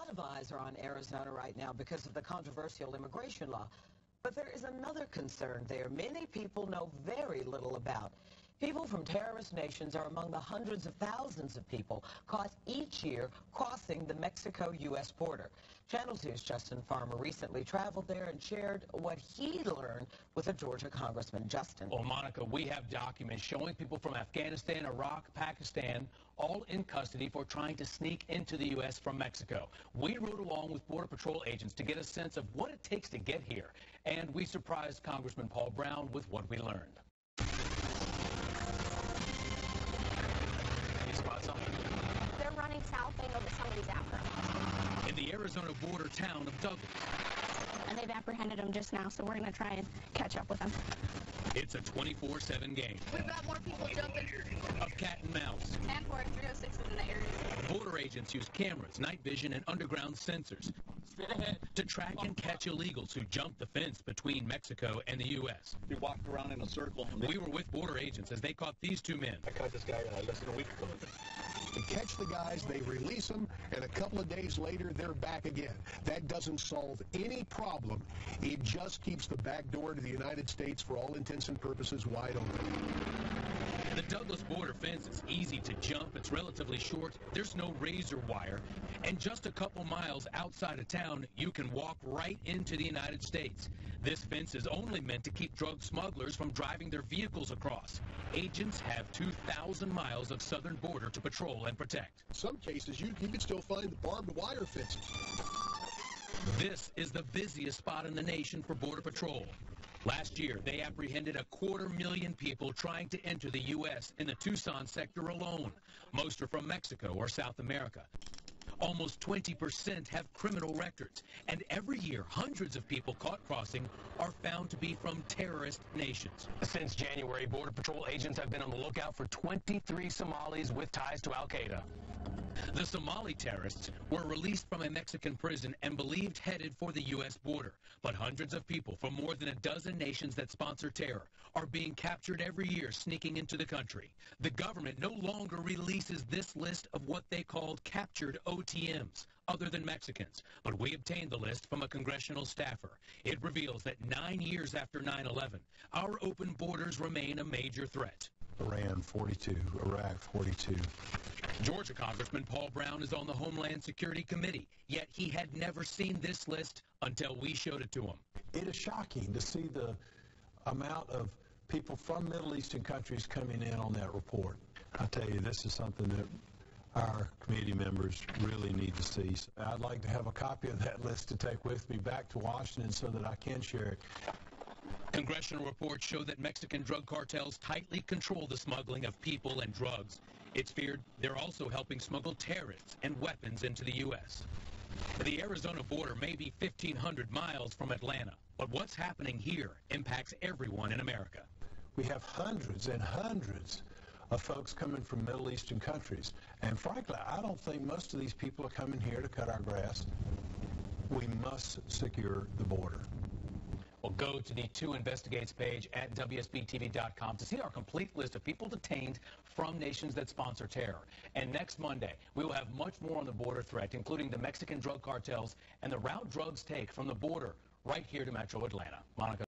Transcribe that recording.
lot of eyes are on Arizona right now because of the controversial immigration law. But there is another concern there many people know very little about. People from terrorist nations are among the hundreds of thousands of people caught each year crossing the Mexico-U.S. border. Channel 2's Justin Farmer recently traveled there and shared what he learned with a Georgia congressman. Justin. Well, Monica, we have documents showing people from Afghanistan, Iraq, Pakistan, all in custody for trying to sneak into the U.S. from Mexico. We rode along with Border Patrol agents to get a sense of what it takes to get here. And we surprised Congressman Paul Brown with what we learned. They're running south. They know that somebody's after them. In the Arizona border town of Douglas. And they've apprehended them just now, so we're going to try and catch up with them. It's a 24/7 game. We've got more people jumping. Of cat and mouse. And 306 is in the area. Border agents use cameras, night vision, and underground sensors to track and catch illegals who jump the fence between Mexico and the U.S. We walked around in a circle. We were with border agents as they caught these two men. I caught this guy less than a week ago. They catch the guys, they release them, and a couple of days later, they're back again. That doesn't solve any problem. It just keeps the back door to the United States, for all intents and purposes, wide open. The Douglas border fence is easy to jump. It's relatively short. There's no razor wire. And just a couple miles outside of town, you can walk right into the United States. This fence is only meant to keep drug smugglers from driving their vehicles across. Agents have 2,000 miles of southern border to patrol and protect. In some cases, you can still find the barbed wire fences. This is the busiest spot in the nation for Border Patrol. Last year, they apprehended 250,000 people trying to enter the U.S. in the Tucson sector alone. Most are from Mexico or South America. Almost 20% have criminal records. And every year, hundreds of people caught crossing are found to be from terrorist nations. Since January, Border Patrol agents have been on the lookout for 23 Somalis with ties to al-Qaeda. The Somali terrorists were released from a Mexican prison and believed headed for the U.S. border. But hundreds of people from more than a dozen nations that sponsor terror are being captured every year sneaking into the country. The government no longer releases this list of what they called captured OTMs, other than Mexicans. But we obtained the list from a congressional staffer. It reveals that 9 years after 9/11, our open borders remain a major threat. Iran, 42. Iraq, 42. Georgia Congressman Paul Brown is on the Homeland Security Committee, yet he had never seen this list until we showed it to him. It is shocking to see the amount of people from Middle Eastern countries coming in on that report. I tell you, this is something that our committee members really need to see. I'd like to have a copy of that list to take with me back to Washington so that I can share it. Congressional reports show that Mexican drug cartels tightly control the smuggling of people and drugs. It's feared they're also helping smuggle terrorists and weapons into the U.S. The Arizona border may be 1,500 miles from Atlanta, but what's happening here impacts everyone in America. We have hundreds and hundreds of folks coming from Middle Eastern countries, and frankly, I don't think most of these people are coming here to cut our grass. We must secure the border. Well, go to the 2 Investigates page at WSBTV.com to see our complete list of people detained from nations that sponsor terror. And next Monday, we will have much more on the border threat, including the Mexican drug cartels and the route drugs take from the border right here to Metro Atlanta. Monica.